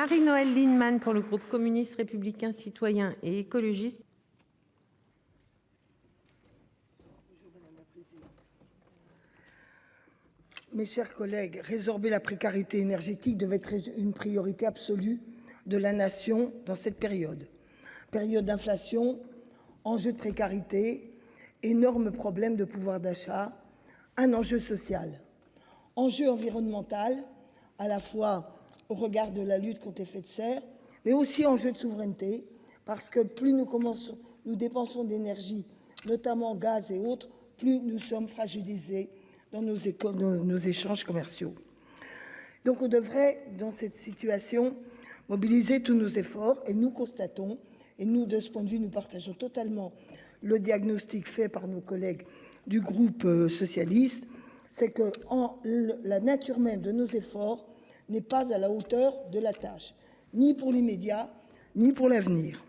Marie-Noëlle Lienemann pour le groupe communiste, républicain, citoyen et écologiste. Mes chers collègues, résorber la précarité énergétique devait être une priorité absolue de la nation dans cette période. Période d'inflation, enjeu de précarité, énorme problème de pouvoir d'achat, un enjeu social, enjeu environnemental, à la fois au regard de la lutte contre l'effet de serre, mais aussi enjeu de souveraineté, parce que plus nous dépensons d'énergie, notamment gaz et autres, plus nous sommes fragilisés dans nos échanges commerciaux. Donc on devrait, dans cette situation, mobiliser tous nos efforts, et nous constatons, et nous de ce point de vue, nous partageons totalement le diagnostic fait par nos collègues du groupe socialiste, c'est que la nature même de nos efforts n'est pas à la hauteur de la tâche, ni pour l'immédiat, ni pour l'avenir.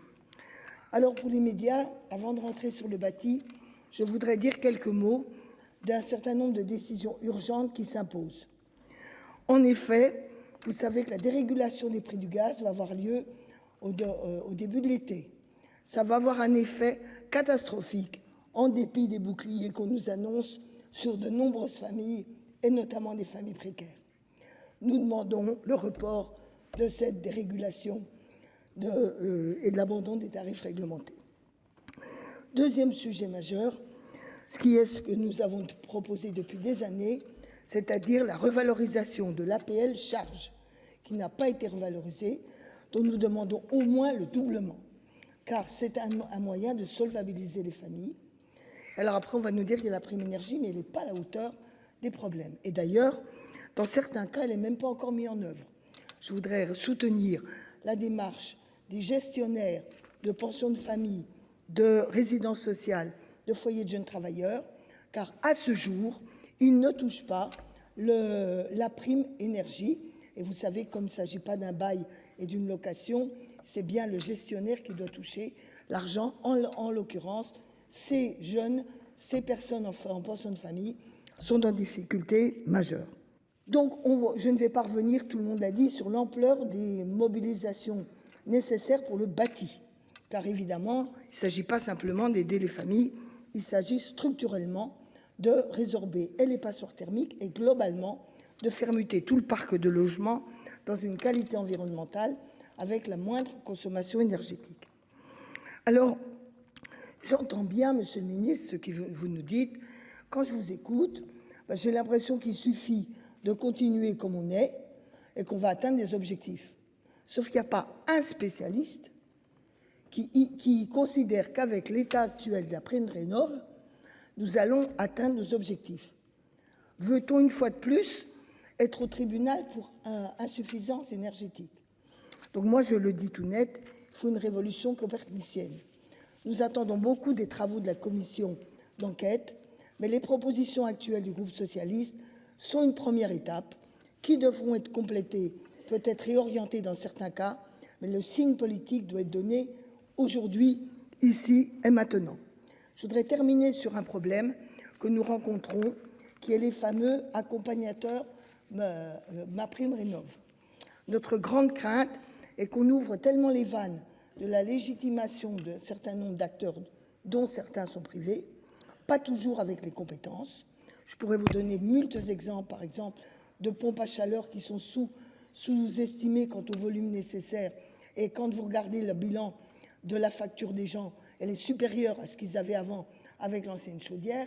Alors pour l'immédiat, avant de rentrer sur le bâti, je voudrais dire quelques mots d'un certain nombre de décisions urgentes qui s'imposent. En effet, vous savez que la dérégulation des prix du gaz va avoir lieu au début de l'été. Ça va avoir un effet catastrophique en dépit des boucliers qu'on nous annonce sur de nombreuses familles et notamment des familles précaires. Nous demandons le report de cette dérégulation et de l'abandon des tarifs réglementés. Deuxième sujet majeur, ce que nous avons proposé depuis des années, c'est-à-dire la revalorisation de l'APL charge, qui n'a pas été revalorisée, dont nous demandons au moins le doublement, car c'est un moyen de solvabiliser les familles. Alors après, on va nous dire qu'il y a la prime énergie, mais elle n'est pas à la hauteur des problèmes. Et d'ailleurs, dans certains cas, elle n'est même pas encore mise en œuvre. Je voudrais soutenir la démarche des gestionnaires de pensions de famille, de résidences sociales, de foyers de jeunes travailleurs, car à ce jour, ils ne touchent pas la prime énergie. Et vous savez, comme il ne s'agit pas d'un bail et d'une location, c'est bien le gestionnaire qui doit toucher l'argent. En l'occurrence, ces jeunes, ces personnes en pension de famille sont en difficulté majeure. Donc, je ne vais pas revenir, tout le monde l'a dit, sur l'ampleur des mobilisations nécessaires pour le bâti. Car évidemment, il ne s'agit pas simplement d'aider les familles, il s'agit structurellement de résorber les passoires thermiques et globalement de faire muter tout le parc de logements dans une qualité environnementale avec la moindre consommation énergétique. Alors, j'entends bien, monsieur le ministre, ce que vous nous dites. Quand je vous écoute, j'ai l'impression qu'il suffit de continuer comme on est et qu'on va atteindre des objectifs. Sauf qu'il n'y a pas un spécialiste qui considère qu'avec l'état actuel de la prime rénov', nous allons atteindre nos objectifs. Veut-on une fois de plus être au tribunal pour insuffisance énergétique? Donc moi je le dis tout net, il faut une révolution copernicienne. Nous attendons beaucoup des travaux de la commission d'enquête, mais les propositions actuelles du groupe socialiste sont une première étape qui devront être complétées, peut-être réorientées dans certains cas, mais le signe politique doit être donné aujourd'hui, ici et maintenant. Je voudrais terminer sur un problème que nous rencontrons, qui est les fameux accompagnateurs MaPrimeRénov'. Notre grande crainte est qu'on ouvre tellement les vannes de la légitimation d'un certain nombre d'acteurs, dont certains sont privés, pas toujours avec les compétences. Je pourrais vous donner multiples exemples, par exemple, de pompes à chaleur qui sont sous-estimées quant au volume nécessaire. Et quand vous regardez le bilan de la facture des gens, elle est supérieure à ce qu'ils avaient avant avec l'ancienne chaudière.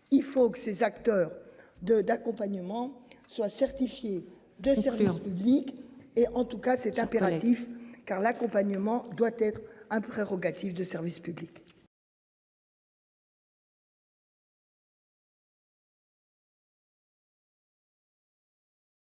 Il faut que ces acteurs d'accompagnement soient certifiés de service public. Et en tout cas, c'est impératif, car l'accompagnement doit être un prérogatif de service public.